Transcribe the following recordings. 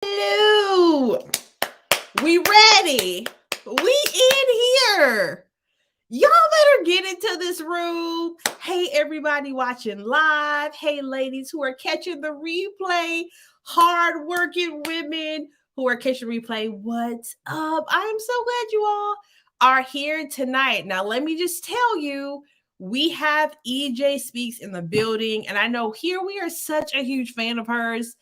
Hello. We ready. We in here. Y'all better get into this room. Hey, everybody watching live. Hey, ladies who are catching the replay. Hard-working women who are catching replay. What's up? I'm so glad you all are here tonight. Now, let me just tell you, we have EJSpeaks in the building. And I know here we are such a huge fan of hers.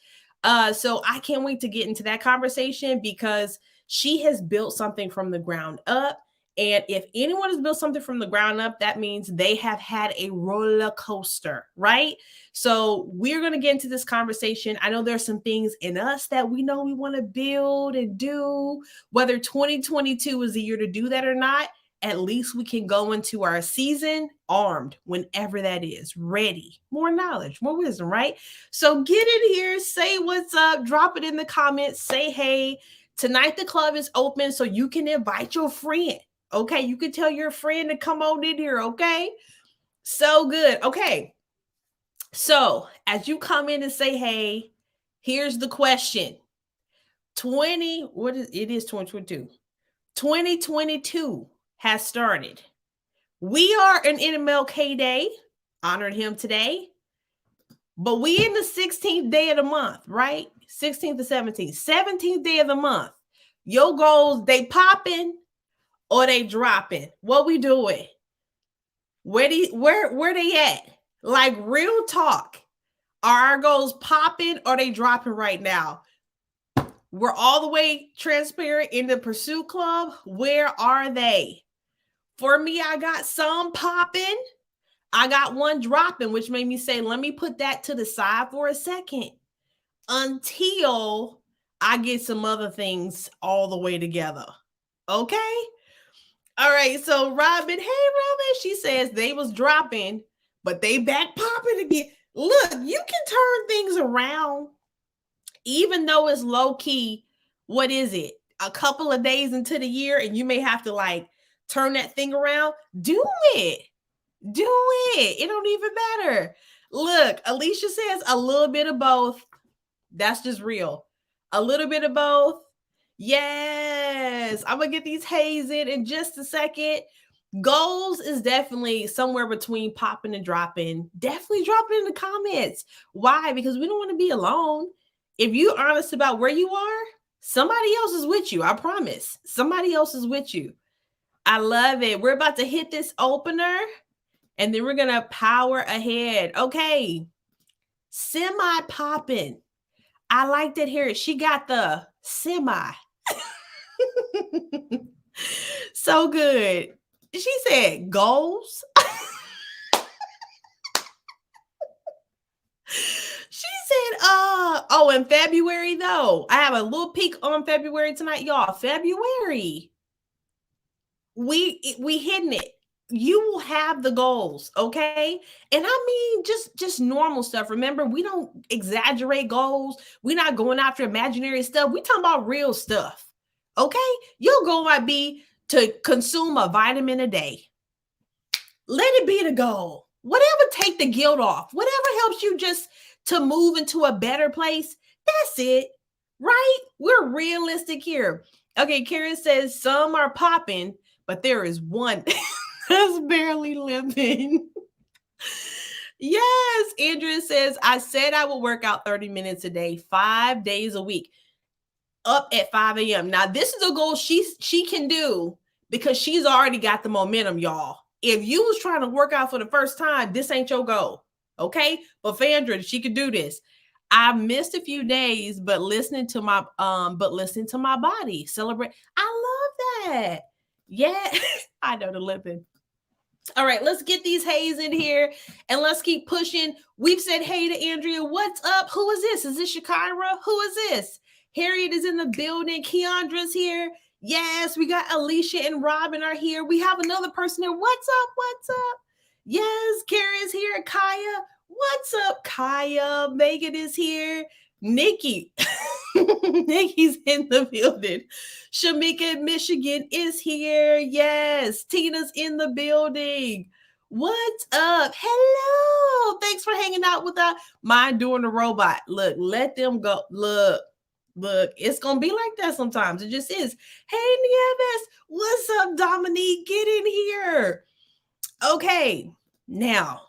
So I can't wait to get into that conversation because she has built something from the ground up. And if anyone has built something from the ground up, that means they have had a roller coaster, right? So we're going to get into this conversation. I know there's some things in us that we know we want to build and do. Whether 2022 is the year to do that or not, at least we can go into our season armed whenever that is, ready. More knowledge, more wisdom, right? So get in here, say what's up, drop it in the comments, say hey. Tonight the club is open so you can invite your friend. Okay, you can tell your friend to come on in here, okay? So good. Okay. So, as you come in and say hey, here's the question. 2022. 2022 has started. We are an MLK Day, honored him today. But we in the 16th day of the month, right? 16th to 17th. 17th day of the month. Your goals, they popping or they dropping? What we doing? Where they at? Like real talk. Are our goals popping or they dropping right now? We're all the way transparent in the Pursuit Club. Where are they? For me, I got some popping. I got one dropping, which made me say, let me put that to the side for a second until I get some other things all the way together. Okay? All right, so Robin, hey Robin, she says they was dropping, but they back popping again. Look, you can turn things around, even though it's low key. What is it? A couple of days into the year, and you may have to like turn that thing around. Do it. Do it. It don't even matter. Look, Alicia says a little bit of both. That's just real. A little bit of both. Yes. I'm going to get these haze in just a second. Goals is definitely somewhere between popping and dropping. Definitely drop it in the comments. Why? Because we don't want to be alone. If you're honest about where you are, somebody else is with you. I promise. Somebody else is with you. I love it. We're about to hit this opener. And then we're going to power ahead. Okay. Semi popping. I like that here. She got the semi. So good. She said goals. She said, oh, in February though. I have a little peek on February tonight, y'all. February. We hitting it. You will have the goals, okay? And I mean just normal stuff. Remember, we don't exaggerate goals. We're not going after imaginary stuff. We talking about real stuff, okay? Your goal might be to consume a vitamin a day. Let it be the goal. Whatever, take the guilt off. Whatever helps you just to move into a better place, that's it, right? We're realistic here. Okay, Karen says some are popping, but there is one that's barely living. Yes, Andrea says, I said I will work out 30 minutes a day, 5 days a week, up at 5 a.m. Now, this is a goal she can do because she's already got the momentum, y'all. If you was trying to work out for the first time, this ain't your goal, okay? But Fandra, she could do this. I missed a few days, but listening to my body celebrate. I love that. Yeah, I know the living. All right, let's get these hays in here and let's keep pushing. We've said hey to Andrea. What's up? Who is this? Is this Shakira? Who is this? Harriet is in the building. Keandra's here. Yes, we got Alicia and Robin are here. We have another person here. What's up? What's up? Yes, Kara's here. Kaya. What's up, Kaya? Megan is here. Nikki. Nikki's in the building. Shamika in Michigan is here. Yes. Tina's in the building. What's up? Hello. Thanks for hanging out with us. Mind doing the robot. Look, let them go. Look. Look, it's going to be like that sometimes. It just is. Hey, Nieves, what's up, Dominique? Get in here. Okay, now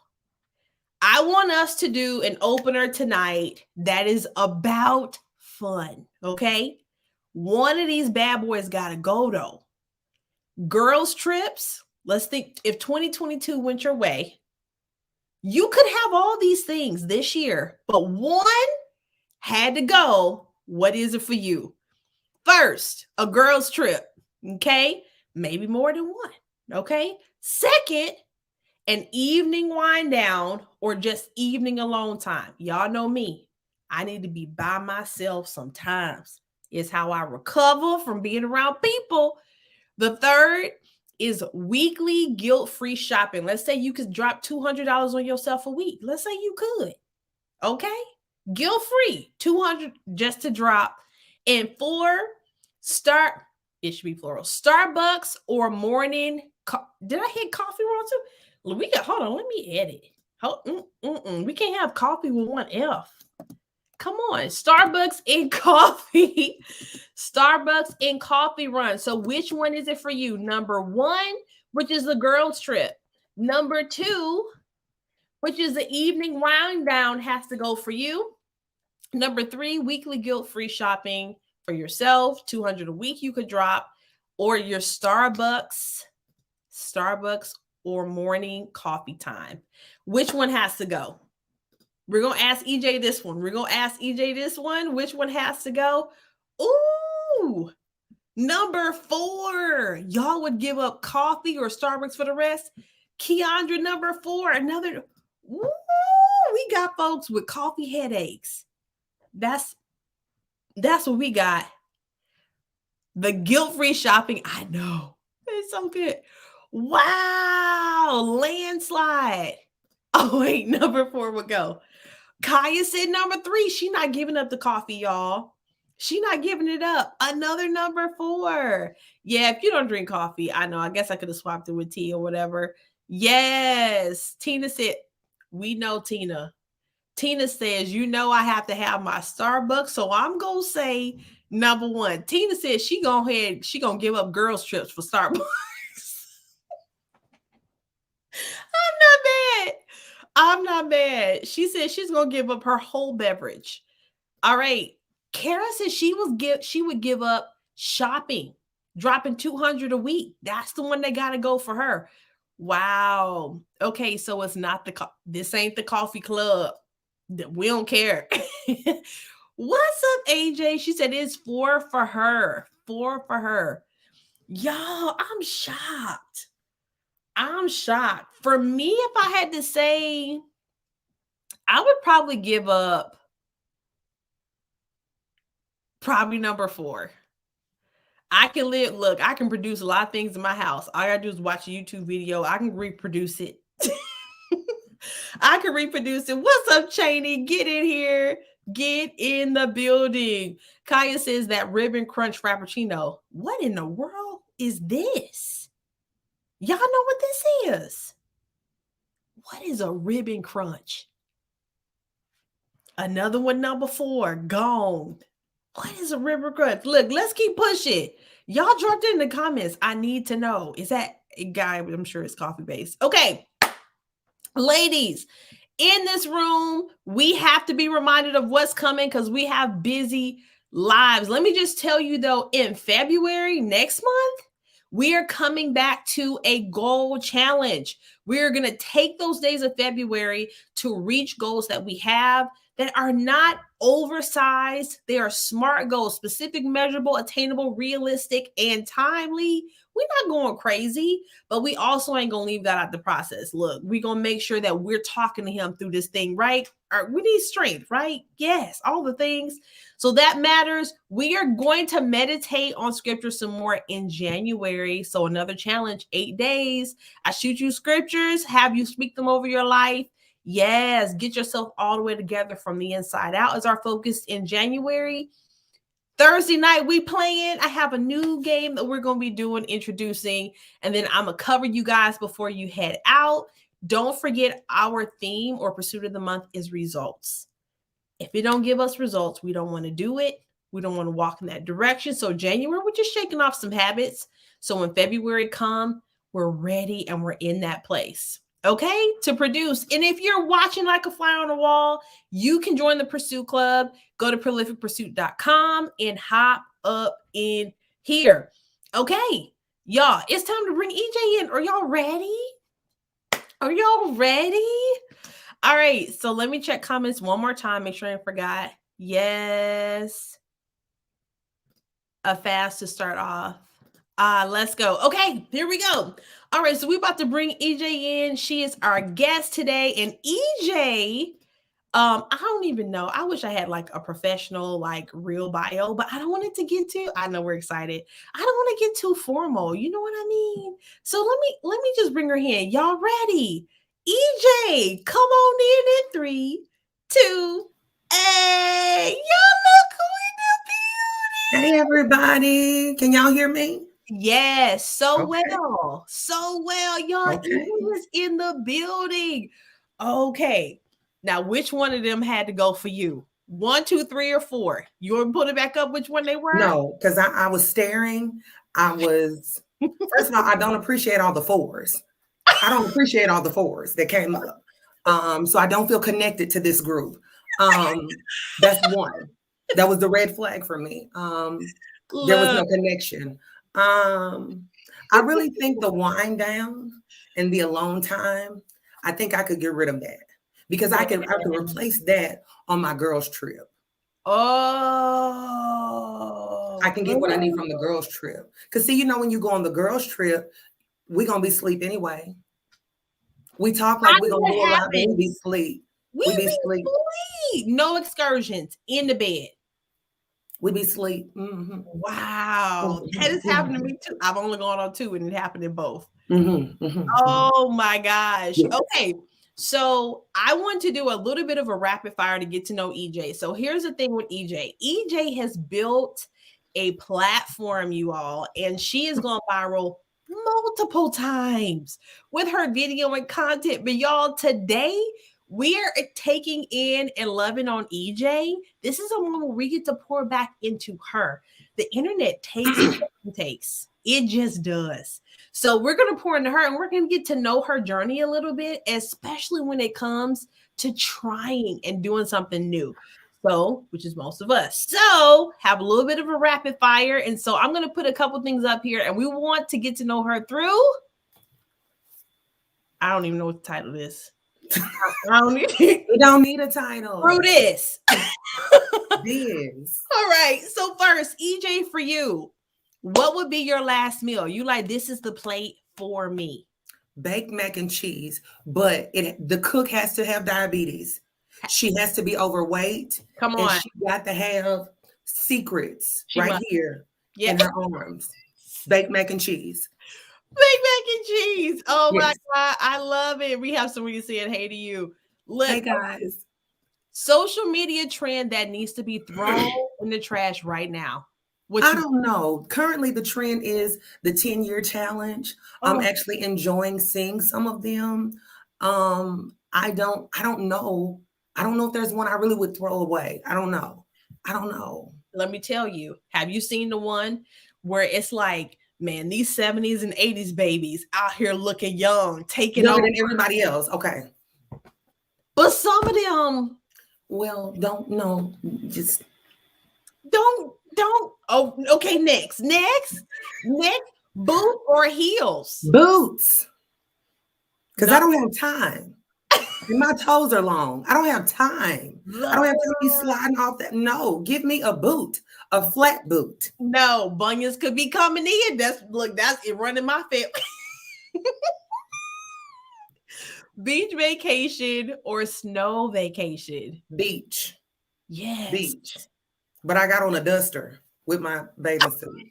I want us to do an opener tonight that is about fun, okay? One of these bad boys got to go, though. Girls' trips, let's think if 2022 went your way, you could have all these things this year, but one had to go. What is it for you? First, a girls' trip, okay? Maybe more than one, okay? Second, an evening wind down or just evening alone time. Y'all know me. I need to be by myself sometimes. It's how I recover from being around people. The third is weekly guilt-free shopping. Let's say you could drop $200 on yourself a week. Let's say you could, okay? Guilt-free, $200 just to drop. And 4, it should be plural, Starbucks or morning. Did I hit coffee wrong too? Hold on, let me edit. We can't have coffee with one F. Come on, Starbucks and coffee. Starbucks and coffee run. So which one is it for you? Number 1, which is the girls' trip. Number 2, which is the evening wind down, has to go for you. Number 3, weekly guilt-free shopping for yourself, $200 a week you could drop, or your Starbucks or morning coffee time. Which one has to go? We're going to ask EJ this one. Which one has to go? Ooh, number 4. Y'all would give up coffee or Starbucks for the rest? Keandra, number 4. Another. Ooh, we got folks with coffee headaches. That's what we got. The guilt-free shopping. I know. It's so good. Wow. Landslide. Oh, wait. Number 4 would go. Kaya said number 3. She not giving up the coffee, y'all. She not giving it up. Another number 4. Yeah, if you don't drink coffee, I know. I guess I could have swapped it with tea or whatever. Yes. Tina said, we know Tina. Tina says, I have to have my Starbucks, so I'm going to say number 1. Tina says she going to give up girls' trips for Starbucks. I'm not bad. She said she's going to give up her whole beverage. All right. Kara said she would give up shopping, dropping $200 a week. That's the one that got to go for her. Wow. Okay, so it's not this ain't the coffee club. We don't care. What's up, AJ? She said it's 4 for her. 4 for her. Y'all, I'm shocked. For me, if I had to say, I would probably give up number 4. I can produce a lot of things in my house. All I gotta do is watch a YouTube video. I can reproduce it. What's up, Cheney? Get in here. Get in the building. Kaya says that ribbon crunch frappuccino. What in the world is this? Y'all know what this is? What is a ribbon crunch? Another one, number 4, gone. What is a ribbon crunch? Look, let's keep pushing. Y'all dropped it in the comments. I need to know. Is that a guy? I'm sure it's coffee based. Okay. Ladies, in this room, we have to be reminded of what's coming because we have busy lives. Let me just tell you, though, in February, next month, we are coming back to a goal challenge. We're going to take those days of February to reach goals that we have that are not oversized. They are SMART goals, specific, measurable, attainable, realistic, and timely. We're not going crazy, but we also ain't going to leave God out the process. Look, we're going to make sure that we're talking to him through this thing, right? We need strength, right? Yes, all the things. So that matters. We are going to meditate on scripture some more in January. So another challenge, 8 days. I shoot you scriptures, have you speak them over your life. Yes, get yourself all the way together from the inside out is our focus in January. Thursday night, we playing. I have a new game that we're going to be introducing, and then I'm going to cover you guys before you head out. Don't forget our theme or pursuit of the month is results. If it don't give us results, we don't want to do it. We don't want to walk in that direction. So January, we're just shaking off some habits. So when February comes, we're ready and we're in that place. Okay, to produce. And if you're watching like a fly on the wall, you can join the Pursuit Club. Go to prolificpursuit.com and hop up in here. Okay, y'all, it's time to bring EJ in. Are y'all ready? Are y'all ready? All right, so let me check comments one more time. Make sure I forgot. Yes. A fast to start off. Let's go. Okay, here we go. All right, so we're about to bring EJ in. She is our guest today. And EJ, I don't even know. I wish I had like a professional, like real bio, but I don't want it to get too. I know we're excited. I don't want to get too formal. You know what I mean? So let me just bring her in. Y'all ready? EJ, come on in 3, 2, hey, y'all look who in the building. Hey everybody, can y'all hear me? Yes, so Okay. well. So well, y'all. Okay. EJ is in the building. Okay. Now, which one of them had to go for you? 1, 2, 3, or 4? You want to put it back up which one they were? No, because I was staring. First of all, I don't appreciate all the 4s. I don't appreciate all the 4s that came up. So I don't feel connected to this group. That's one. That was the red flag for me. There was no connection. I really think the wind down and the alone time, I think I could get rid of that because I could replace that on my girls' trip. Oh. I can get what I need from the girls' trip. Because see, when you go on the girls' trip, we're going to be asleep anyway. We talk like we're going to do a lot, but we be asleep. We be asleep. No excursions in the bed. We be asleep. Mm-hmm. Wow. Mm-hmm. That has happened to me too. I've only gone on 2 and it happened in both. Mm-hmm. Mm-hmm. Oh my gosh. Yes. Okay. So I want to do a little bit of a rapid fire to get to know EJ. So here's the thing with EJ. EJ has built a platform, you all, and she has gone viral multiple times with her video and content. But y'all, today we are taking in and loving on EJ. This is a moment where we get to pour back into her. The internet takes and takes. It just does. So we're going to pour into her and we're going to get to know her journey a little bit, especially when it comes to trying and doing something new. So, which is most of us. So, have a little bit of a rapid fire. And so I'm going to put a couple things up here and we want to get to know her through. I don't even know what the title is. We don't need a title. Through this. This. All right. So first, EJ, for you, what would be your last meal? You like, this is the plate for me. Baked mac and cheese, but the cook has to have diabetes. She has to be overweight. Come on. And she got to have secrets here in her arms. Baked mac and cheese. Baked mac and cheese. Oh my God. I love it. We have somebody saying hey to you. Look, hey guys. Social media trend that needs to be thrown in the trash right now. I don't know. Currently, the trend is the 10-year challenge. I'm actually enjoying seeing some of them. I don't know. I don't know if there's one I really would throw away. I don't know. Let me tell you. Have you seen the one where it's like, man, these 70s and 80s babies out here looking young, taking younger than everybody else. Okay. But some of them, well, don't know. Just don't. Oh, okay. Next, boot or heels? Boots. Because I don't have time. And my toes are long. I don't have time. I don't have to be sliding off that. No, give me a boot, a flat boot. No, bunions could be coming in. That's it running my family. Beach vacation or snow vacation? Beach. Yes. Beach. But I got on a duster with my bathing suit.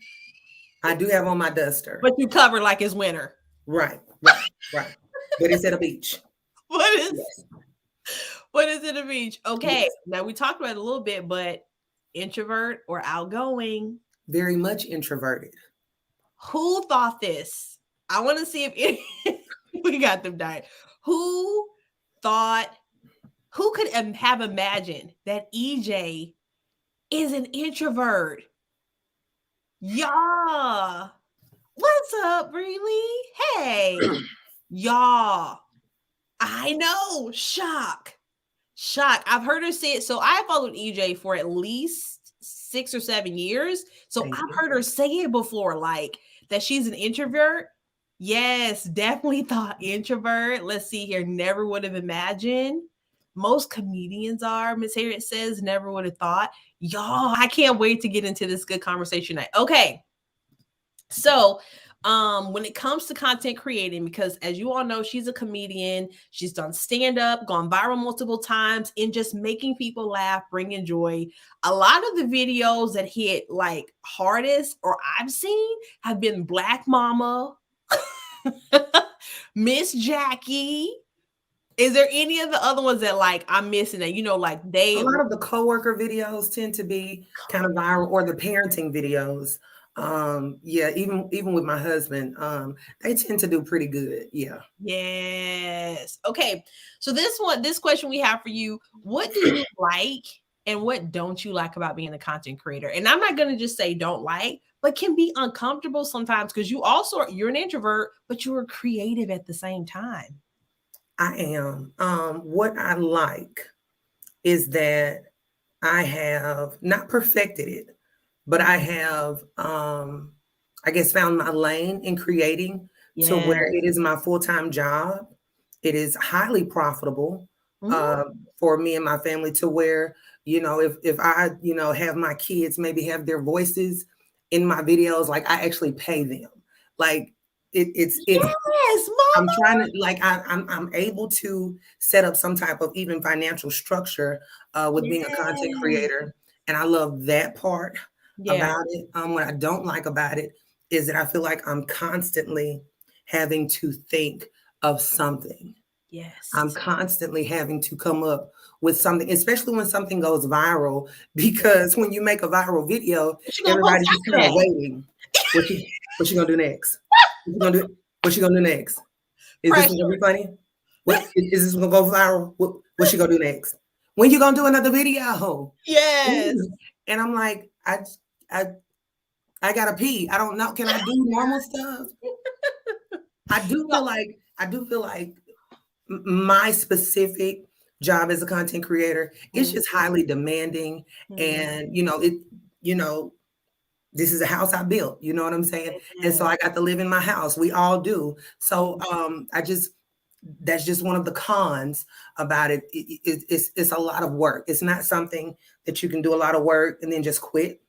I do have on my duster. But you cover like it's winter. Right. But it's at a beach. What is it a beach? Okay. Yes. Now we talked about it a little bit, but introvert or outgoing? Very much introverted. Who thought this? I want to see if we got them dying. Who could have imagined that EJ is an introvert. Y'all, what's up, really? Hey, y'all. I know. Shock. I've heard her say it. So I followed EJ for at least 6 or 7 years. So Thank I've you. heard her say it before, like that she's an introvert. Yes, definitely thought introvert. Let's see here. Never would have imagined. Most comedians are. Miss Harriet says, never would have thought. Y'all, I can't wait to get into this good conversation tonight. Okay. So, when it comes to content creating, because as you all know, she's a comedian, she's done stand up, gone viral multiple times, and just making people laugh, bringing joy. A lot of the videos that hit like hardest or I've seen have been Black Mama, Miss Jackie. Is there any of the other ones that like I'm missing that, you know, like A they lot of the coworker videos tend to be kind of viral, or the parenting videos. Yeah, even with my husband, they tend to do pretty good. Yeah. Yes. Okay. So this question we have for you, what do you like and what don't you like about being a content creator? And I'm not going to just say don't like, but can be uncomfortable sometimes because you're an introvert, but you are creative at the same time. I am. What I like is that I have not perfected it, but I have, I guess, found my lane in creating to Yeah. where it is my full-time job. It is highly profitable Mhm. for me and my family, to where, if I, have my kids maybe have their voices in my videos, like I actually pay them. Like it's Yes, I'm mama. trying to, like, I'm able to set up some type of even financial structure with being a content Yes. creator, and I love that part Yeah. about it. What I don't like about it is that I feel like I'm constantly having to think of something. I'm Yes. constantly having to come up with something, especially when something goes viral, because when you make a viral video, What you gonna post everybody's just after kind of that? waiting. What you gonna do next? What you gonna do? What you gonna do next? Is this gonna Pressure. be funny? What is this gonna go viral? What you gonna do next? When you gonna do another video? Yes. And I'm like, I I gotta pee. I don't know. Can I do normal stuff? I do feel like my specific job as a content creator is just highly demanding. Mhm. And you know, this is a house I built, you know what I'm saying? And so Yes. I got to live in my house. We all do. So that's just one of the cons about it. It's a lot of work. It's not something that you can do a lot of work and then just quit.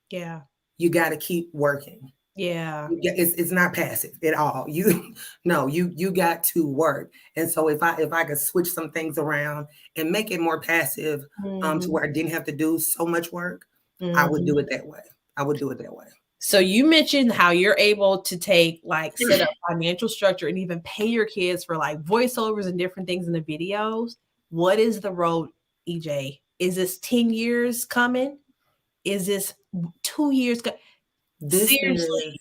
Yeah. You got to keep working. Yeah. It's not passive at all. You no, you got to work. And so if I could switch some things around and make it more passive, to Mhm. where I didn't have to do so much work, I would Mhm. do it that way. I would do it that way. So you mentioned how you're able to take like set up financial structure and even pay your kids for like voiceovers and different things in the videos. What is the road, EJ? Is this 10 years coming? Is this 2 years? This is Seriously,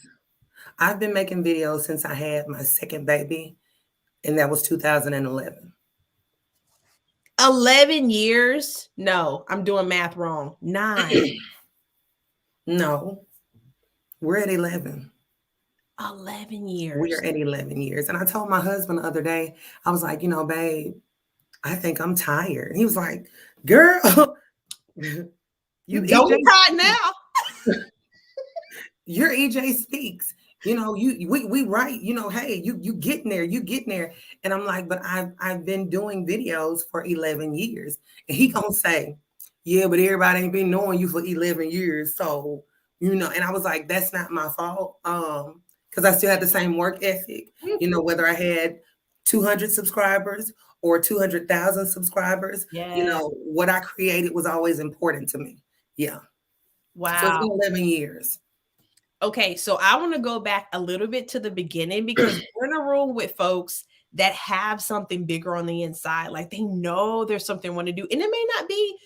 I've been making videos since I had my second baby, and that was 2011. 11 years? No, I'm doing math wrong. 9. No, we're at 11. 11 We years. are at 11 years. And I told my husband the other day, I was like, babe, I think I'm tired. And he was like, girl, you Don't be EJ tired speaks. now. You're EJSpeaks. We write, hey, you getting there, you getting there. And I'm like, but I've been doing videos for 11 years. And he gonna say, yeah, but everybody ain't been knowing you for 11 years. So, and I was like, that's not my fault. Because I still had the same work ethic, whether I had 200 subscribers or 200,000 subscribers, Yeah. what I created was always important to me. Yeah. So it's Wow. been 11 years. Okay, so I want to go back a little bit to the beginning because we're in a room with folks that have something bigger on the inside. Like they know there's something they want to do. And it may not be,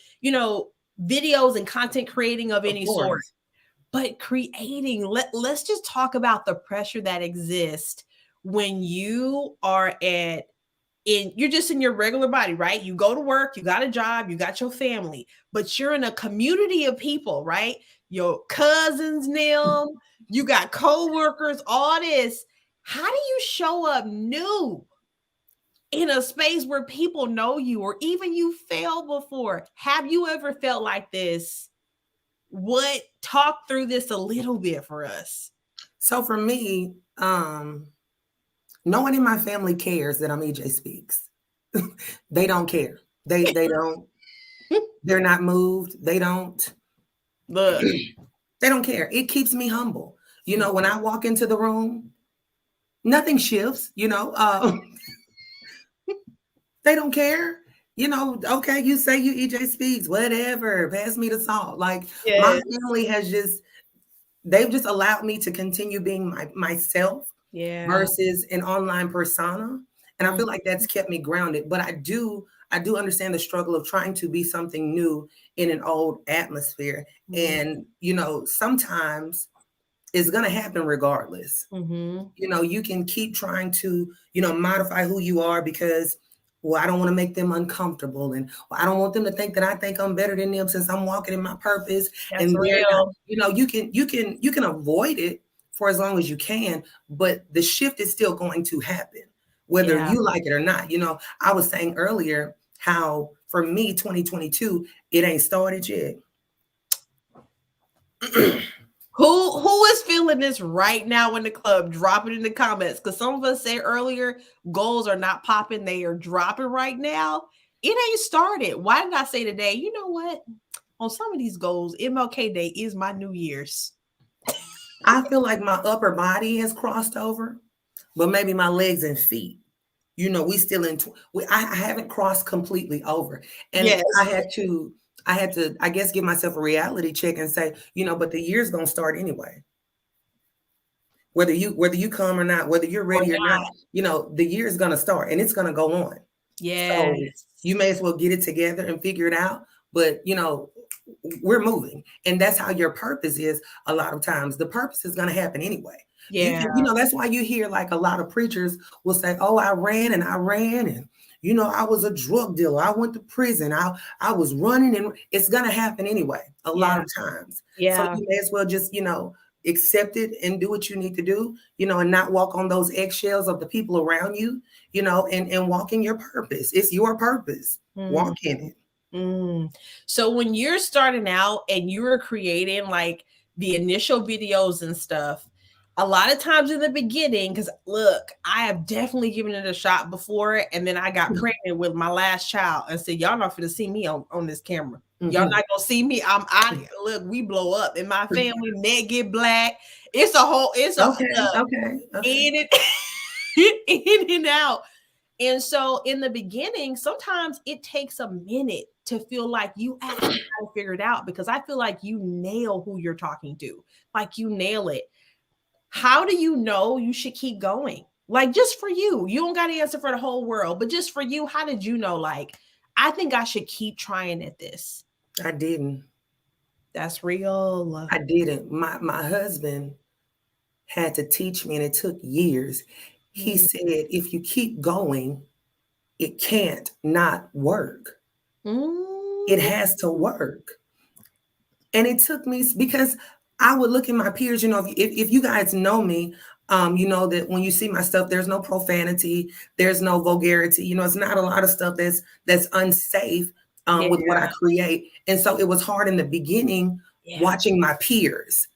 videos and content creating of Of any sort, course. but creating. Let's just talk about the pressure that exists when you are at you're just in your regular body, right? You go to work, you got a job, you got your family, but you're in a community of people, right? Your cousins, them, you got co-workers, all this. How do you show up new in a space where people know you, or even you failed before? Have you ever felt like this? What, talk through this a little bit for us. So for me, no one in my family cares that I'm EJSpeaks. They don't care. They don't. They're not moved. They don't. Look, They don't care. It keeps me humble. You know, when I walk into the room, nothing shifts. You know, they don't care. You know, okay, you say you EJSpeaks, whatever. Pass me the salt. Like my family has just, they've just allowed me to continue being myself versus an online persona. And I feel like that's kept me grounded. But I do understand the struggle of trying to be something new in an old atmosphere. And, you know, sometimes it's going to happen regardless. You know, you can keep trying to, you know, modify who you are because, well, I don't want to make them uncomfortable. And I don't want them to think that I think I'm better than them since I'm walking in my purpose. That's and real. not, you know, you can avoid it for as long as you can, but the shift is still going to happen, whether you like it or not. You know, I was saying earlier how for me, 2022, it ain't started yet. Who is feeling this right now in the club? Drop it in the comments, because some of us said earlier goals are not popping, they are dropping right now. It ain't started. Why did I say today? You know what? On some of these goals, MLK Day is my New Year's. I feel like my upper body has crossed over, but maybe my legs and feet. You know, we still in. I haven't crossed completely over, and I had to, I guess, give myself a reality check and say, you know, but the year's gonna start anyway. Whether you come or not, whether you're ready or not, you know, the year is gonna start and it's gonna go on. So you may as well get it together and figure it out. But you know, we're moving, and that's how your purpose is. A lot of times, the purpose is gonna happen anyway. You know, that's why you hear like a lot of preachers will say, oh, I ran and you know, I was a drug dealer, I went to prison, I was running, and it's gonna happen anyway a lot of times. So you may as well just, you know, accept it and do what you need to do, you know, and not walk on those eggshells of the people around you, you know, and walk in your purpose. It's your purpose. Walk in it. So when you're starting out and you were creating like the initial videos and stuff, a lot of times in the beginning, because look, I have definitely given it a shot before, and then I got pregnant with my last child and said, y'all not gonna see me on this camera. Y'all not gonna see me. I'm out. Look, we blow up in my family, neck get black. It's a whole, in and out. And so in the beginning, sometimes it takes a minute to feel like you actually figure it out, because I feel like you nail who you're talking to, like you nail it. How do you know you should keep going? Like, just for you, you don't got to answer for the whole world, but just for you, how did you know, like, I think I should keep trying at this? I didn't. That's real. I didn't. My husband had to teach me, and it took years. He said, if you keep going, it can't not work. It has to work. And it took me, because I would look at my peers, you know, if you guys know me, you know that when you see my stuff, there's no profanity, there's no vulgarity, you know, it's not a lot of stuff that's unsafe with what I create. And so it was hard in the beginning watching my peers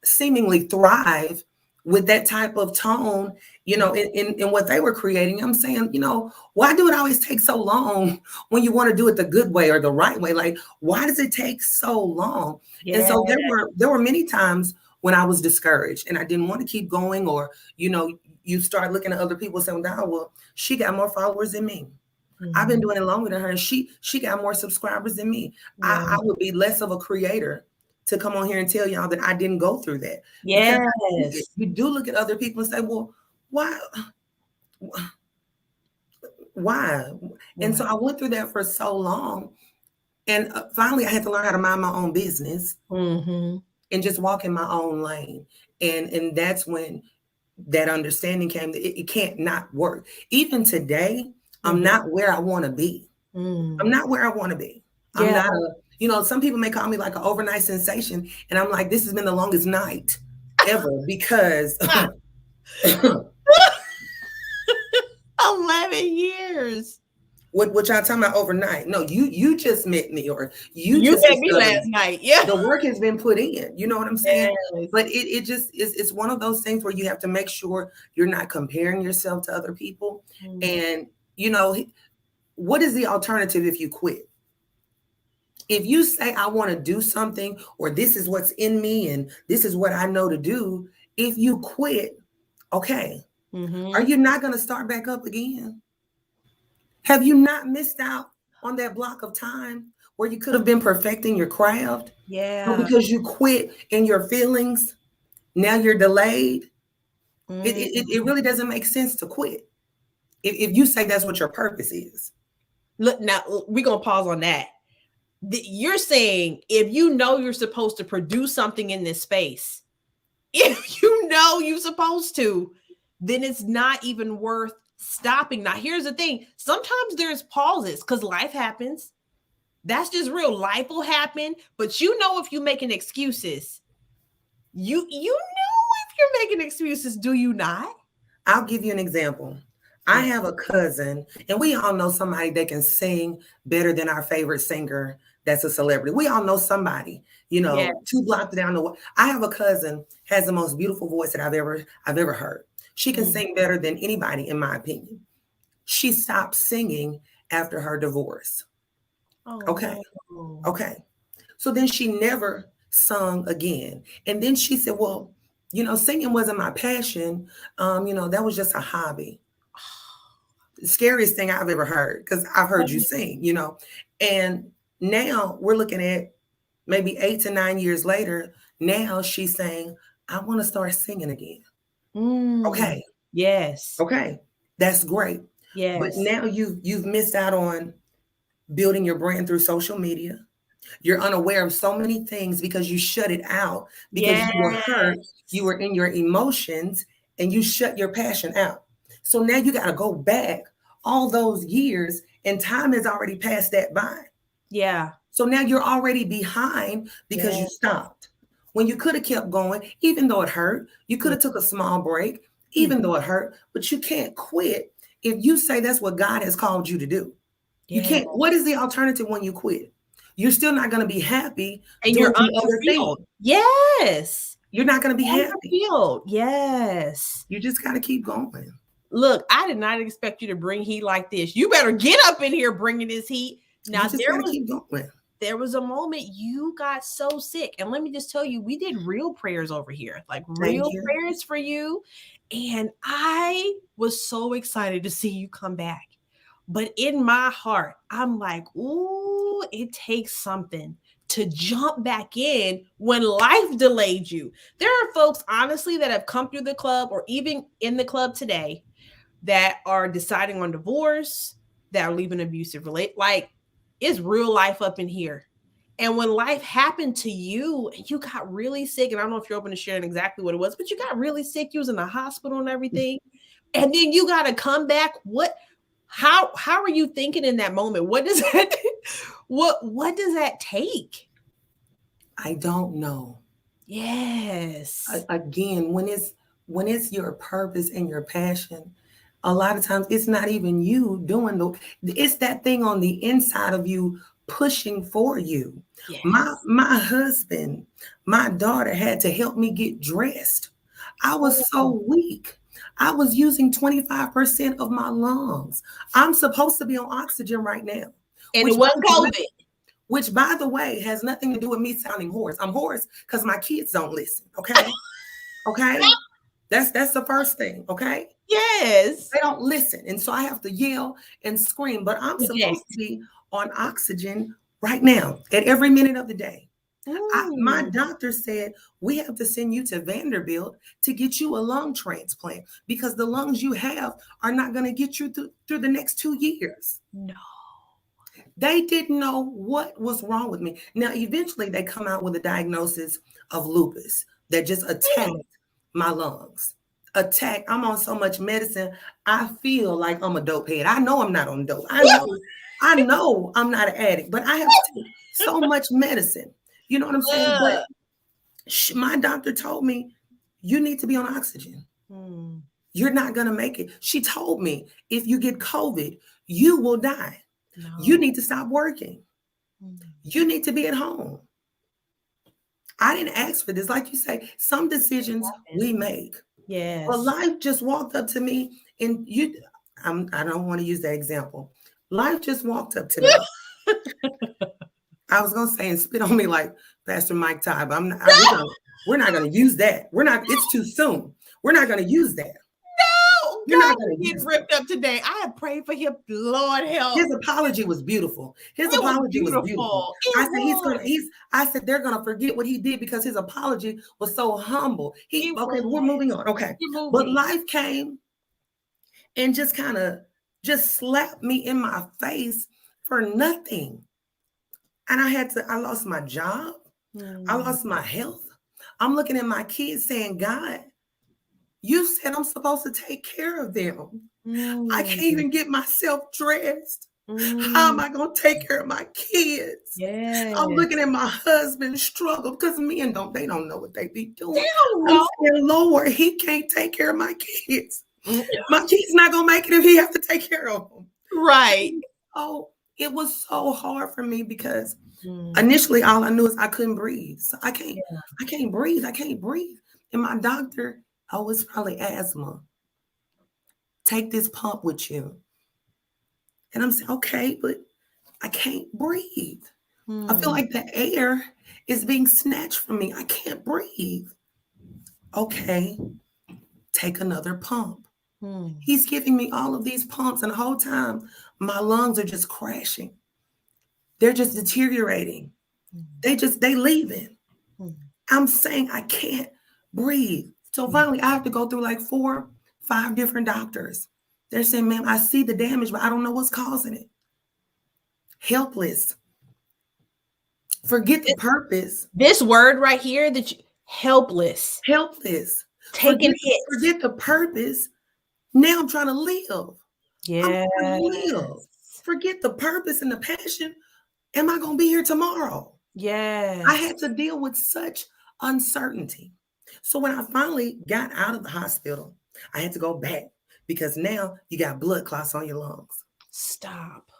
seemingly thrive with that type of tone, you know, in what they were creating. I'm saying, you know, why do it always take so long when you want to do it the good way or the right way? Like, why does it take so long? And so there were many times when I was discouraged and I didn't want to keep going, or, you know, you start looking at other people saying, oh, well, she got more followers than me. I've been doing it longer than her. And she got more subscribers than me. I would be less of a creator to come on here and tell y'all that I didn't go through that. You do look at other people and say, well, why? And so I went through that for so long. And finally, I had to learn how to mind my own business and just walk in my own lane. And that's when that understanding came that it can't not work. Even today, I'm not where I want to be. I'm not where I want to be. I'm not some people may call me like an overnight sensation. And I'm like, this has been the longest night ever because 11 years. What y'all talking about overnight? No, you just met me, or you met just me last night. Yeah, the work has been put in. You know what I'm saying? Yes. But it just is. It's one of those things where you have to make sure you're not comparing yourself to other people. And what is the alternative if you quit? If you say I want to do something, or this is what's in me, and this is what I know to do, if you quit, okay, are you not going to start back up again? Have you not missed out on that block of time where you could have been perfecting your craft? Yeah. But because you quit in your feelings, now you're delayed. It really doesn't make sense to quit if you say that's what your purpose is. Look, now we're going to pause on that. You're saying if you know you're supposed to produce something in this space, if you know you're supposed to, then it's not even worth stopping. Now, here's the thing. Sometimes there's pauses because life happens. That's just real. Life will happen. But if you're making excuses, you know if you're making excuses, do you not? I'll give you an example. I have a cousin, and we all know somebody that can sing better than our favorite singer that's a celebrity. We all know somebody, 2 blocks down the way. I have a cousin, has the most beautiful voice that I've ever heard. She can sing better than anybody, in my opinion. She stopped singing after her divorce. Oh. Okay. So then she never sung again. And then she said, well, singing wasn't my passion. That was just a hobby. The scariest thing I've ever heard, because I've heard you sing, and now we're looking at maybe 8 to 9 years later. Now she's saying, I want to start singing again. Okay. Yes. Okay. That's great. Yes. But now you've missed out on building your brand through social media. You're unaware of so many things because you shut it out because you were hurt. You were in your emotions and you shut your passion out. So now you got to go back all those years, and time has already passed that by. Yeah. So now you're already behind because you stopped. When you could have kept going, even though it hurt, you could have took a small break, even though it hurt, but you can't quit if you say that's what God has called you to do. You can't. What is the alternative when you quit? You're still not going to be happy. And you're unfulfilled. Yes. You're not going to be happy. Yes. You just got to keep going. Look, I did not expect you to bring heat like this. You better get up in here bringing this heat. Now, there was a moment you got so sick. And let me just tell you, we did real prayers over here, like real prayers for you. And I was so excited to see you come back. But in my heart, I'm like, ooh, it takes something to jump back in when life delayed you. There are folks, honestly, that have come through the club or even in the club today that are deciding on divorce, that are leaving abusive relationship. Like, it's real life up in here. And when life happened to you and you got really sick, and I don't know if you're open to sharing exactly what it was, but you got really sick, you was in the hospital and everything, and then you got to come back. How are you thinking in that moment? What does that what does that take? I don't know. Yes. Again, when it's your purpose and your passion, a lot of times it's not even you doing it's that thing on the inside of you pushing for you. Yes. My husband, my daughter had to help me get dressed. I was so weak. I was using 25% of my lungs. I'm supposed to be on oxygen right now. And it wasn't COVID. Which, by the way, has nothing to do with me sounding hoarse. I'm hoarse because my kids don't listen. Okay. Okay. That's the first thing. Okay. Yes. They don't listen. And so I have to yell and scream, but I'm supposed to be on oxygen right now at every minute of the day. My doctor said, we have to send you to Vanderbilt to get you a lung transplant because the lungs you have are not going to get you through the next 2 years. No. They didn't know what was wrong with me. Now, eventually they come out with a diagnosis of lupus that just attacked my lungs. attack. I'm on so much medicine. I feel like I'm a dope head. I know I'm not on dope. I know I'm not an addict, but I have to take so much medicine. You know what I'm saying? But my doctor told me, you need to be on oxygen. You're not going to make it. She told me, if you get COVID, you will die. No. You need to stop working. You need to be at home. I didn't ask for this. Like you say, some decisions we make. Yes. But life just walked up to me, and I don't want to use that example. Life just walked up to me. I was gonna say and spit on me like Pastor Mike Ty, but we're not gonna use that. It's too soon. We're not gonna use that. No, you're not gonna get ripped up today. I have prayed for him. Lord help. His apology was beautiful. His apology was beautiful. I said they're gonna forget what he did because his apology was so humble. We're moving on. Okay. But life came and just kind of slapped me in my face for nothing. And I lost my job. I lost my health. I'm looking at my kids saying, God, you said I'm supposed to take care of them. I can't even get myself dressed. How am I going to take care of my kids? Yes. I'm looking at my husband struggle because men they don't know what they be doing. They don't know. I'm saying, Lord, he can't take care of my kids. My kid's not going to make it if he has to take care of them. Right. Oh, it was so hard for me because initially all I knew is I couldn't breathe. So I can't breathe. I can't breathe. And my doctor, it's probably asthma. Take this pump with you. And I'm saying, okay, but I can't breathe. I feel like the air is being snatched from me. I can't breathe. Okay, take another pump. He's giving me all of these pumps, and the whole time my lungs are just crashing. They're just deteriorating. They leaving. I'm saying I can't breathe. So finally I have to go through like 4, 5 different doctors. They're saying, ma'am, I see the damage, but I don't know what's causing it. Helpless. Forget the purpose. This word right here, helpless. Helpless. Taking hits. Forget the purpose. Now I'm trying to live. Yeah. I'm trying to live. Forget the purpose and the passion. Am I going to be here tomorrow? Yeah. I had to deal with such uncertainty. So when I finally got out of the hospital, I had to go back because now you got blood clots on your lungs. Stop.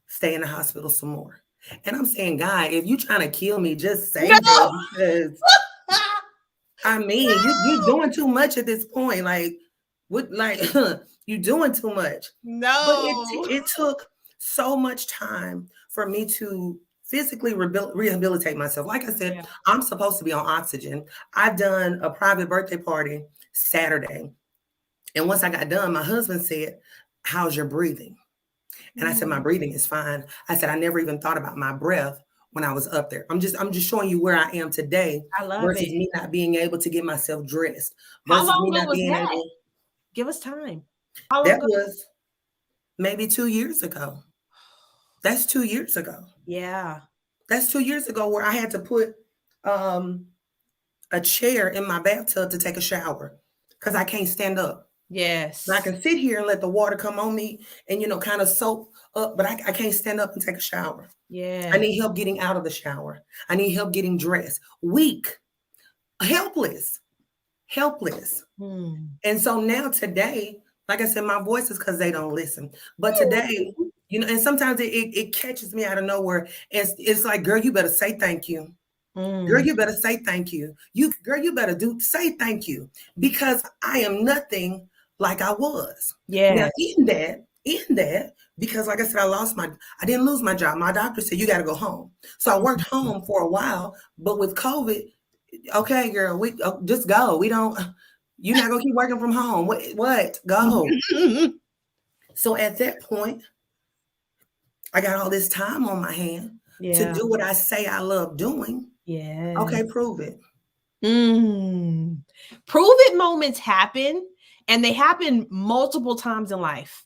Stay in the hospital some more. And I'm saying, God, if you're trying to kill me, just say that because I mean, you're doing too much at this point. Like, you're doing too much. No. But it took so much time for me to physically rehabilitate myself. Like I said, I'm supposed to be on oxygen. I've done a private birthday party Saturday. And once I got done, my husband said, how's your breathing? And I said, my breathing is fine. I said, I never even thought about my breath when I was up there. I'm just showing you where I am today versus me not being able to get myself dressed. How long ago was that? Give us time. That was maybe 2 years ago. That's 2 years ago. Yeah. That's 2 years ago where I had to put a chair in my bathtub to take a shower because I can't stand up. Yes. And I can sit here and let the water come on me and, kind of soak up, but I can't stand up and take a shower. Yeah. I need help getting out of the shower. I need help getting dressed. Weak, helpless. And so now today, like I said, my voice is because they don't listen. But today, and sometimes it catches me out of nowhere. And it's like, girl, you better say thank you. Girl, you better say thank you. You better say thank you because I am nothing like I was. Yeah. Now in that, because like I said, I didn't lose my job. My doctor said, you got to go home. So I worked home for a while, but with COVID, okay, girl, we just go. You're not going to keep working from home. What? Go. So at that point, I got all this time on my hand to do what I say I love doing. Yeah. Okay, prove it. Prove it moments happen, and they happen multiple times in life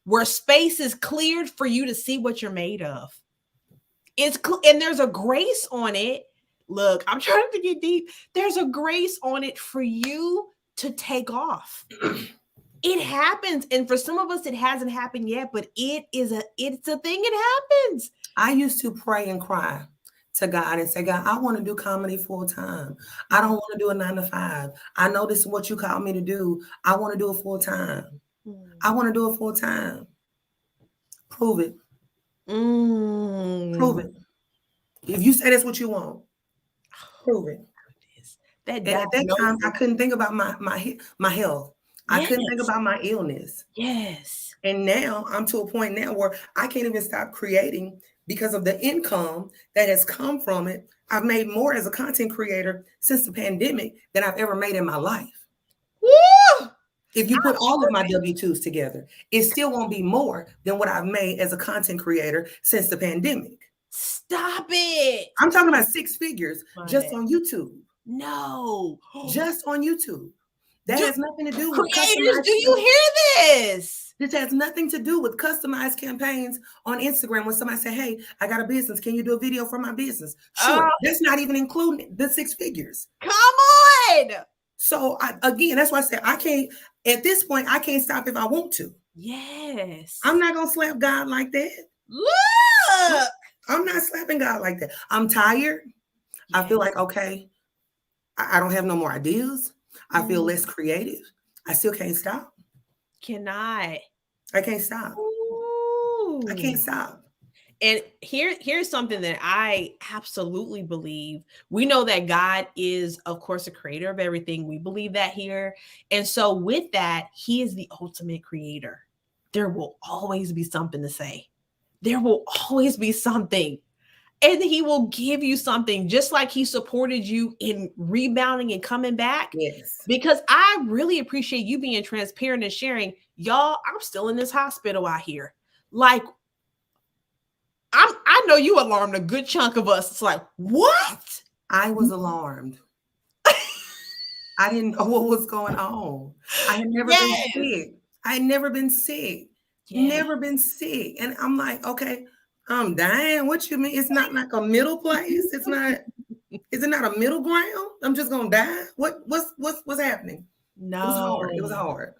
where space is cleared for you to see what you're made of. And there's a grace on it. Look, I'm trying to get deep. There's a grace on it for you to take off. It happens. And for some of us, it hasn't happened yet, but it's a thing. It happens. I used to pray and cry to God and say, God, I want to do comedy full time. I don't want to do a 9 to 5. I know this is what you called me to do. I want to do it full time. I want to do it full time. Prove it. Prove it. If you say that's what you want, prove it. And at that time, I couldn't think about my health. I couldn't think about my illness. Yes. And now I'm to a point now where I can't even stop creating because of the income that has come from it. I've made more as a content creator since the pandemic than I've ever made in my life. Woo! If you put all of my W-2s together, it still won't be more than what I've made as a content creator since the pandemic. Stop it. I'm talking about 6 figures just on YouTube. No. Just on YouTube. That has nothing to do with creators. Do you hear this? This has nothing to do with customized campaigns on Instagram. When somebody say, hey, I got a business. Can you do a video for my business? Sure. That's not even including the 6 figures. Come on. So again, that's why I said at this point, I can't stop if I want to. Yes. I'm not going to slap God like that. Look. I'm not slapping God like that. I'm tired. Yes. I feel like, okay, I don't have no more ideas. I feel less creative. I still can't stop. I can't stop. Ooh. I can't stop. And here's something that I absolutely believe. We know that God is, of course, a creator of everything. We believe that here. And so with that, he is the ultimate creator. There will always be something to say. There will always be something. And he will give you something, just like he supported you in rebounding and coming back. Yes. Because I really appreciate you being transparent and sharing. Y'all, I'm still in this hospital out here. Like, I know you alarmed a good chunk of us. It's like, what? I was alarmed. I didn't know what was going on. I had never been sick. I had never been sick. Never been sick. And I'm like, okay, I'm dying. What you mean? It's not like a middle place. It's not. Is it not a middle ground? I'm just gonna die. What's happening? No, it was hard. It was hard.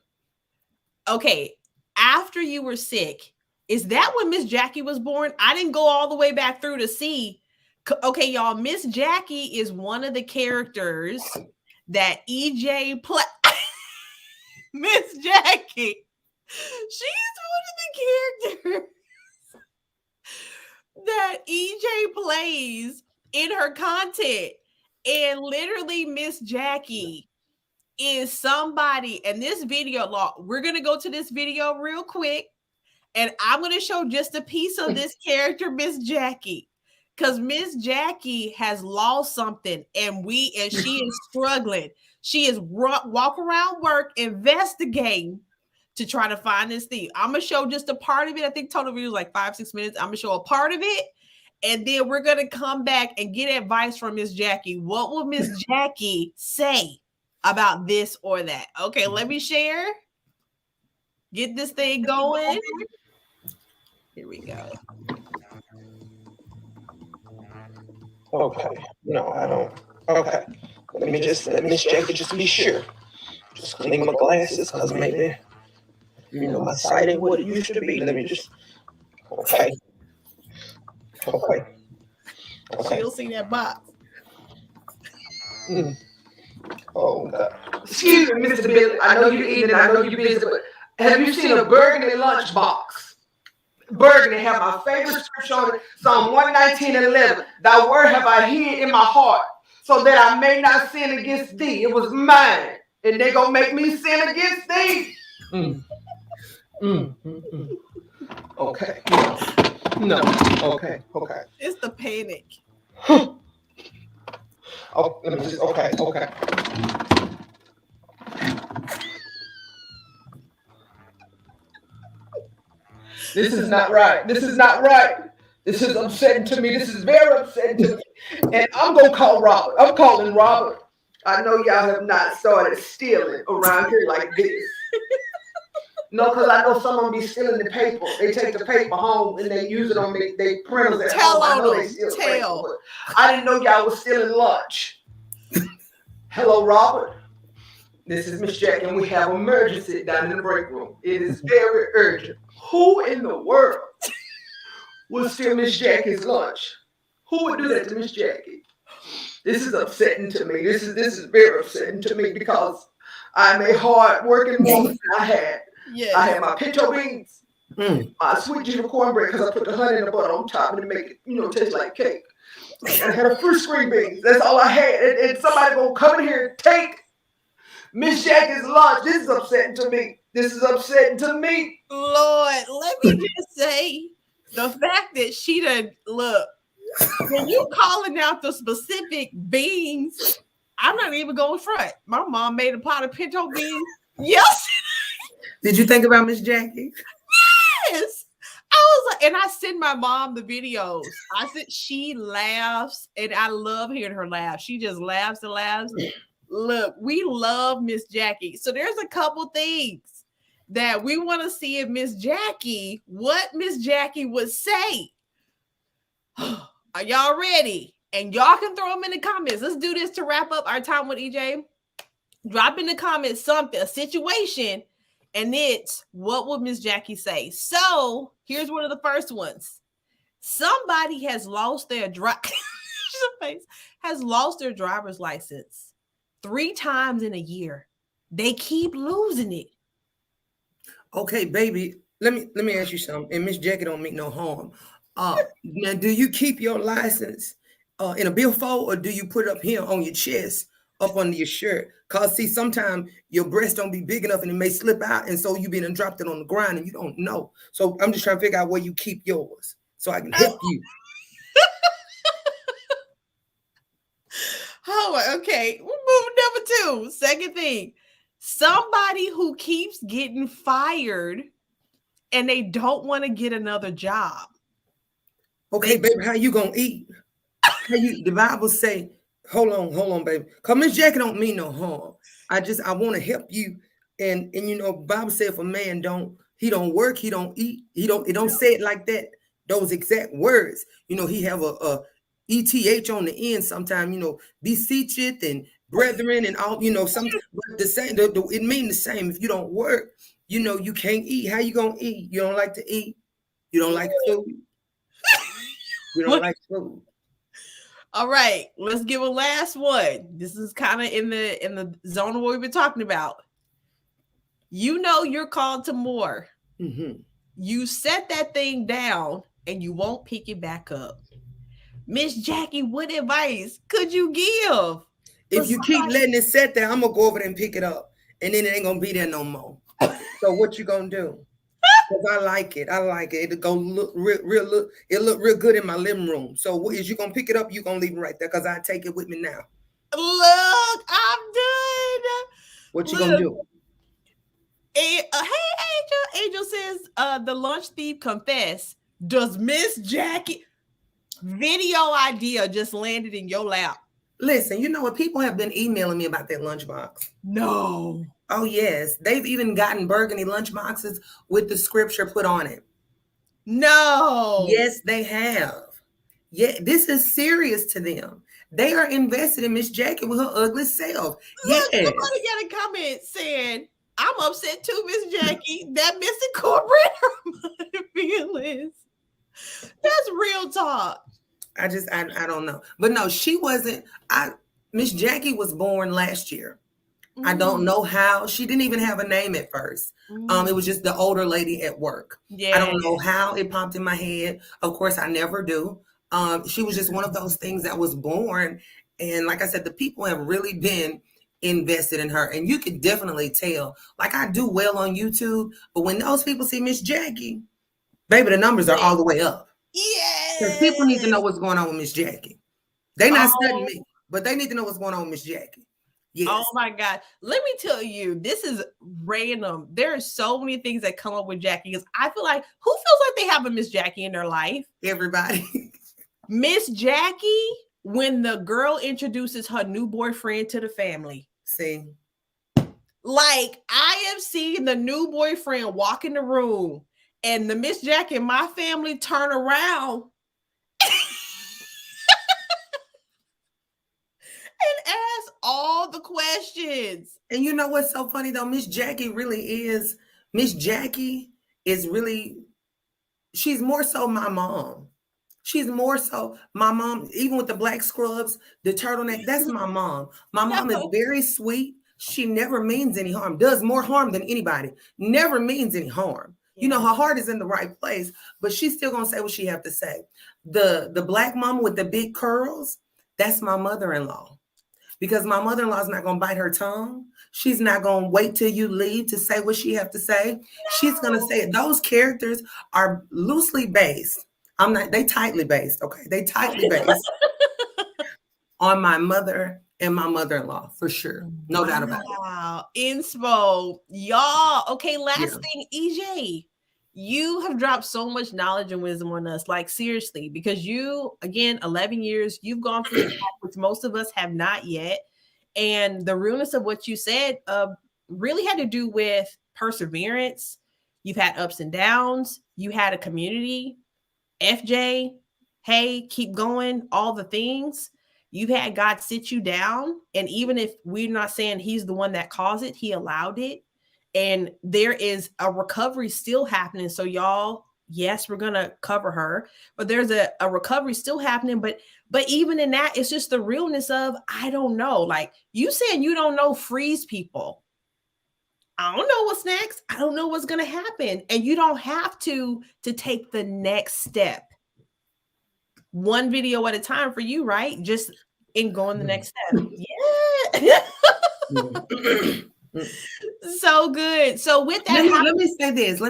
Okay, after you were sick, is that when Miss Jackie was born? I didn't go all the way back through to see. Okay, y'all, Miss Jackie is one of the characters that EJ play. Miss Jackie, she's one of the characters that EJ plays in her content. And literally Miss Jackie is somebody, and this video, we're going to go to this video real quick, and I'm going to show just a piece of this character, Miss Jackie, because Miss Jackie has lost something, and she is struggling. She is walk around work, investigating to try to find this thing. I'm going to show just a part of it. I think total video is like 5-6 minutes. I'm going to show a part of it. And then we're going to come back and get advice from Miss Jackie. What will Miss Jackie say about this or that? Okay, let me share. Get this thing going. Here we go. Okay. No, I don't. Okay. Let Miss Jackie just be sure. Just clean my glasses because maybe, my sight ain't what it used to be. Let me just. Okay. Okay. She'll see that box. Oh, God. Excuse me, Mr. Billy. I know you're eating, I know you're busy, but have you seen a burgundy lunchbox? Burgundy have my favorite scripture on it, Psalm 119:11. Thy word have I hid in my heart, so that I may not sin against thee. It was mine, and they're going to make me sin against thee. Okay. No. Okay. It's the panic. Oh, let me just. Okay. This is not right. This is upsetting to me. This is very upsetting to me. And I'm gonna call Robert. I'm calling Robert. I know y'all have not started stealing around here like this. No, because I know some of them be stealing the paper. They take the paper home and they use it on they printers at home. I know they steal paper. I didn't know y'all was stealing lunch. Hello, Robert. This is Miss Jackie, and we have emergency down in the break room. It is very urgent. Who in the world would steal Miss Jackie's lunch? Who would do that to Miss Jackie? This is upsetting to me. This is very upsetting to me because I'm a hard-working woman. I had my pinto beans, my sweet ginger cornbread because I put the honey and the butter on top and to make it, taste like cake. And I had a fruit screen beans. That's all I had. And somebody gonna come in here and take Miss Jackie's lunch. This is upsetting to me. This is upsetting to me. Lord, let me just say the fact that she done look. When you calling out the specific beans, I'm not even going front. My mom made a pot of pinto beans. Yes. Did you think about Miss Jackie? Yes. I was like, and I send my mom the videos. I said she laughs, and I love hearing her laugh. She just laughs and laughs. Look, we love Miss Jackie. So there's a couple things that we want to see if Miss Jackie, what Miss Jackie would say. Are y'all ready? And y'all can throw them in the comments. Let's do this to wrap up our time with EJ. Drop in the comments something, a situation, and it's what would Miss Jackie say? So here's one of the first ones. Somebody has lost their driver's license 3 times in a year. They keep losing it. Okay, baby. Let me ask you something. And Miss Jackie don't mean no harm. Now, do you keep your license in a billfold, or do you put it up here on your chest, up under your shirt? Cause see, sometimes your breast don't be big enough and it may slip out, and so you been and dropped it on the ground and you don't know. So I'm just trying to figure out where you keep yours so I can help you. Oh, okay. We're moving number 2. Second thing, somebody who keeps getting fired and they don't want to get another job. Okay, baby, how you gonna eat? The Bible say, hold on, baby. Cause Miss Jackie don't mean no harm. I want to help you. And Bible say if a man don't work, he don't eat. It don't say it like that. Those exact words. He have a ETH on the end sometimes, beseecheth and brethren and all, some but the same, it means the same. If you don't work, you can't eat. How you gonna eat? You don't like to eat? You don't like food? You don't like food. All right, let's give a last one. This is kind of in the zone of what we've been talking about. You're called to more. Mm-hmm. You set that thing down and you won't pick it back up. Miss Jackie, what advice could you give? If you keep letting it sit there, I'm gonna go over there and pick it up, and then it ain't gonna be there no more. So what you gonna do? Because I like it. It'll go look real good in my living room. So is you gonna pick it up? You gonna leave it right there? Because I take it with me now. Look, I'm done. What you gonna do? Hey, Angel says the lunch thief confess. Does Miss Jackie video idea just landed in your lap? Listen, you know what? People have been emailing me about that lunchbox. No. Oh, yes. They've even gotten burgundy lunchboxes with the scripture put on it. No. Yes, they have. Yeah, this is serious to them. They are invested in Miss Jackie with her ugly self. Look, somebody got a comment saying, I'm upset too, Miss Jackie. That missing cornbread hurt my feelings. That's real talk. I don't know. But no, she wasn't. Miss Jackie was born last year. I don't know how. She didn't even have a name at first. It was just the older lady at work. Yeah. I don't know how it popped in my head. Of course, I never do. She was just one of those things that was born. And like I said, the people have really been invested in her. And you could definitely tell. Like, I do well on YouTube. But when those people see Miss Jackie, baby, the numbers are all the way up. Yeah. Because people need to know what's going on with Miss Jackie. They're not studying me, but they need to know what's going on with Miss Jackie. Yes. Oh my God. Let me tell you, this is random. There are so many things that come up with Jackie because I feel like who feels like they have a Miss Jackie in their life? Everybody. Miss Jackie, when the girl introduces her new boyfriend to the family. See. Like, I have seen the new boyfriend walk in the room and the Miss Jackie and my family turn around and ask all the questions. And you know what's so funny though? Miss Jackie is really, she's more so my mom. She's more so my mom, even with the black scrubs, the turtleneck, that's my mom. My mom is very sweet. She never means any harm, does more harm than anybody, never means any harm. Yeah. You know, her heart is in the right place, but she's still going to say what she have to say. The black mama with the big curls, that's my mother-in-law. Because my mother-in-law is not going to bite her tongue. She's not going to wait till you leave to say what she have to say. No. She's going to say it. Those characters are loosely based. They tightly based, okay? They tightly based on my mother and my mother-in-law, for sure. No doubt about it. Wow. Inspo. Y'all. Okay, last thing, EJ. You have dropped so much knowledge and wisdom on us, like seriously, because you, again, 11 years, you've gone through the path, which most of us have not yet. And the realness of what you said really had to do with perseverance. You've had ups and downs. You had a community. FJ, hey, keep going, all the things. You've had God sit you down. And even if we're not saying he's the one that caused it, he allowed it. And there is a recovery still happening. So y'all, yes, we're going to cover her, but there's a recovery still happening. But even in that, it's just the realness of, I don't know. Like you saying you don't know frees people. I don't know what's next. I don't know what's going to happen. And you don't have to take the next step. One video at a time for you, right? Just in going the next step. Yeah. So good. So with that, let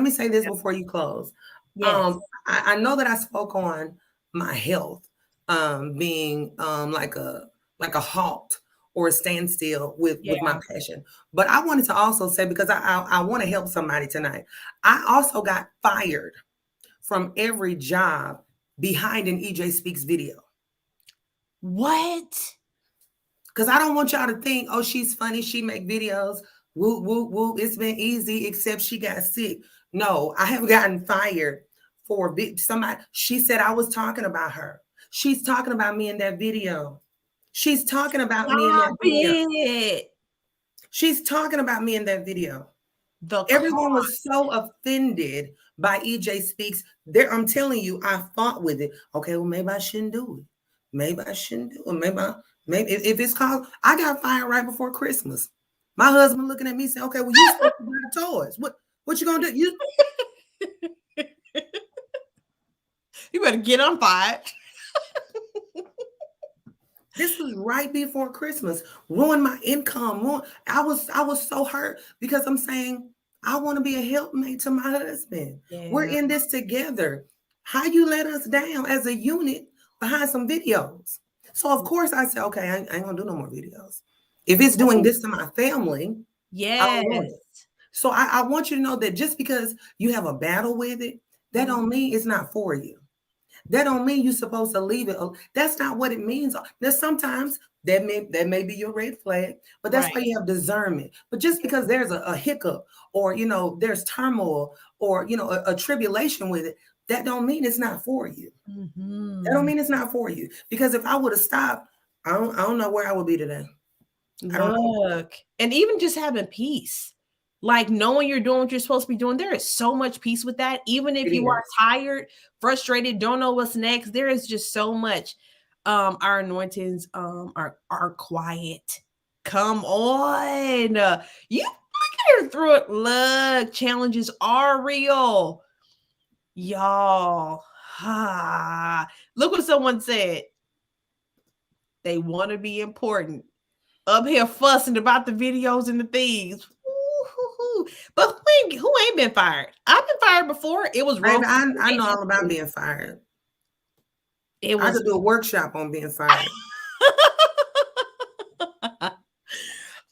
me say this before you close. Yes. I know that I spoke on my health being like a halt or a standstill with my passion. But I wanted to also say, because I want to help somebody tonight, I also got fired from every job behind an EJSpeaks video. What? Because I don't want y'all to think, oh, she's funny, she make videos, whoop, whoop, whoop, it's been easy, except she got sick. No, I have gotten fired for somebody. She said I was talking about her. She's talking about me in that video. She's talking about me in that video. She's talking about me in that video. Everyone was so offended by EJSpeaks. I'm telling you, I fought with it. Okay, well, maybe I shouldn't do it. Maybe I shouldn't do it. Maybe if it's called, I got fired right before Christmas. My husband looking at me saying, okay, well, you supposed to buy the toys. What you gonna do? You better get on fire. This was right before Christmas. Ruined my income. I was so hurt because I'm saying I want to be a helpmate to my husband. Yeah. We're in this together. How you let us down as a unit behind some videos? So of course I said, okay, I ain't gonna do no more videos. If it's doing this to my family, yes. So I want you to know that just because you have a battle with it, that don't mean it's not for you. That don't mean you're supposed to leave it. That's not what it means. Now, sometimes that may be your red flag, but that's why you have discernment. But just because there's a hiccup or, there's turmoil or, a tribulation with it, that don't mean it's not for you. Mm-hmm. That don't mean it's not for you. Because if I would have stopped, I don't know where I would be today. Look, and even just having peace. Like knowing you're doing what you're supposed to be doing, there is so much peace with that. Even if you are tired, frustrated, don't know what's next, there is just so much. Our anointings are quiet. Come on. You look at her through it. Look, challenges are real. Y'all. Look what someone said. They want to be important. Up here fussing about the videos and the things. But who ain't been fired? I've been fired before. It was wrong. I know all about being fired. I could do a workshop on being fired.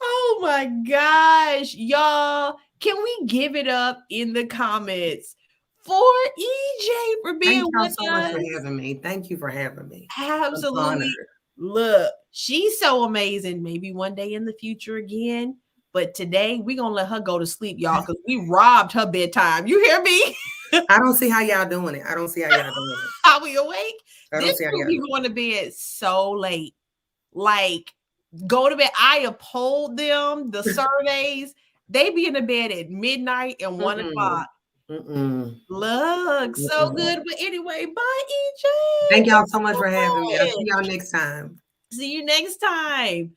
Oh my gosh, y'all. Can we give it up in the comments for EJ for being with us? Thank you so much for having me. Thank you for having me. Absolutely. Look, she's so amazing. Maybe one day in the future again. But today, we're going to let her go to sleep, y'all, because we robbed her bedtime. You hear me? I don't see how y'all doing it. Are we awake? This will be going to bed so late. Like, go to bed. I have polled them, the surveys. They be in the bed at midnight and 1 o'clock. Look, so good. But anyway, bye, EJ. Thank y'all so much for having me. I'll see y'all next time. See you next time.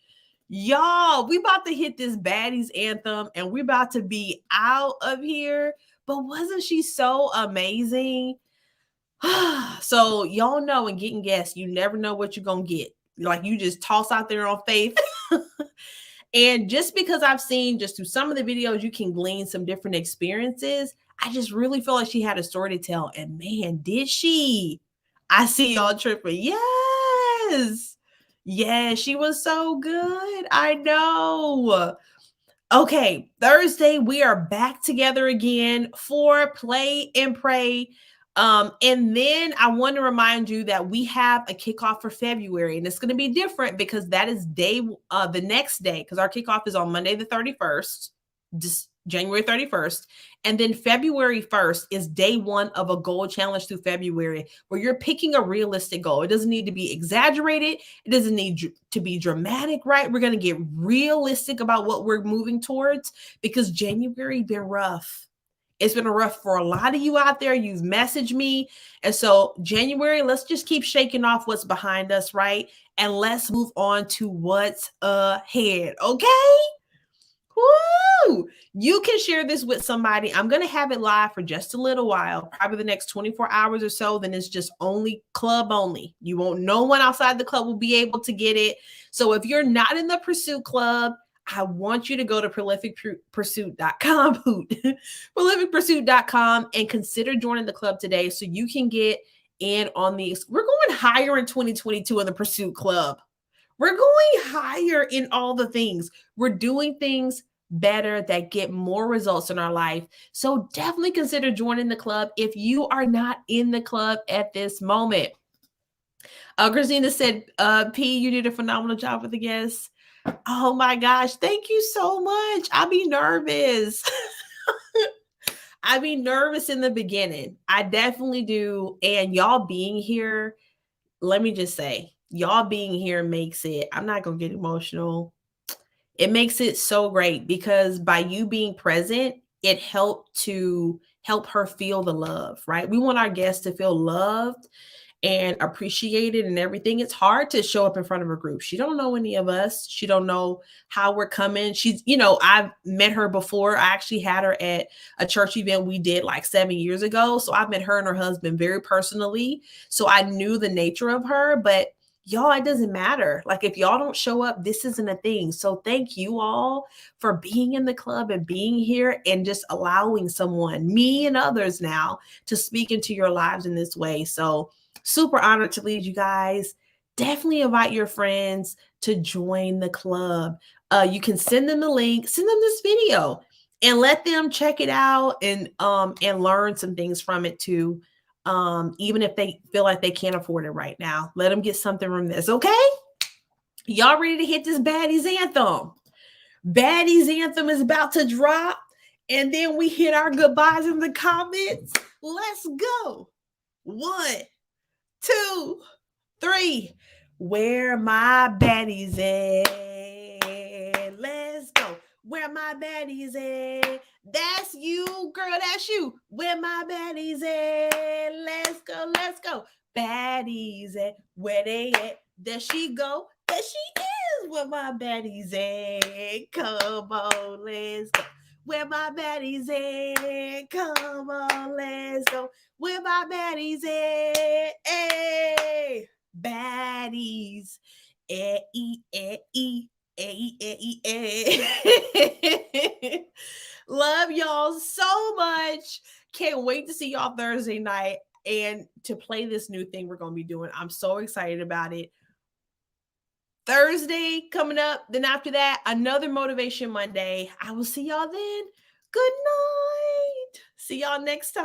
Y'all, we about to hit this Baddies Anthem and we about to be out of here. But wasn't she so amazing? So y'all know in getting guests, you never know what you're going to get. Like you just toss out there on faith. And just because I've seen just through some of the videos, you can glean some different experiences. I just really feel like she had a story to tell. And man, did she. I see y'all tripping. Yes. Yeah, she was so good. I know. Okay, Thursday, we are back together again for Play and Pray. And then I want to remind you that we have a kickoff for February, and it's going to be different because that is the next day, because our kickoff is on Monday the 31st, January 31st. And then February 1st is day one of a goal challenge through February, where you're picking a realistic goal. It doesn't need to be exaggerated. It doesn't need to be dramatic, right? We're going to get realistic about what we're moving towards, because January been rough. It's been rough for a lot of you out there. You've messaged me. And so January, let's just keep shaking off what's behind us, right? And let's move on to what's ahead, okay? Woo! You can share this with somebody. I'm going to have it live for just a little while, probably the next 24 hours or so. Then it's just only club only. You won't, no one outside the club will be able to get it. So if you're not in the Pursuit Club, I want you to go to prolificpursuit.com, prolificpursuit.com, and consider joining the club today so you can get in on these. We're going higher in 2022 in the Pursuit Club. We're going higher in all the things. We're doing things better that get more results in our life. So definitely consider joining the club if you are not in the club at this moment. Christina said, P, you did a phenomenal job with the guests. Oh my gosh, thank you so much. I'll be nervous. I'd be nervous in the beginning. I definitely do. And y'all being here, let me just say, y'all being here makes it, I'm not going to get emotional. It makes it so great because by you being present, it helped to help her feel the love, right? We want our guests to feel loved and appreciated and everything. It's hard to show up in front of a group. She don't know any of us. She don't know how we're coming. She's, I've met her before. I actually had her at a church event we did like 7 years ago. So I've met her and her husband very personally. So I knew the nature of her, but y'all, it doesn't matter. Like if y'all don't show up, this isn't a thing. So thank you all for being in the club and being here and just allowing someone, me and others now, to speak into your lives in this way. So super honored to lead you guys. Definitely invite your friends to join the club. You can send them the link, send them this video, and let them check it out and learn some things from it too. Even if they feel like they can't afford it right now, let them get something from this. Okay, y'all ready to hit this Baddies Anthem? Baddies Anthem is about to drop, and then we hit our goodbyes in the comments. Let's go. 1, 2, 3. Where my baddies at? Let's go. Where my baddies at? That's you, girl. That's you. Where my baddies at? Let's go. Let's go. Baddies at? Where they at? There she go. There she is. Where my baddies at? Come on, let's go. Where my baddies at? Come on, let's go. Where my baddies at? Hey, baddies. Love y'all so much. Can't wait to see y'all Thursday night and to play this new thing we're going to be doing. I'm so excited about it. Thursday coming up. Then after that, another Motivation Monday. I will see y'all then. Good night. See y'all next time.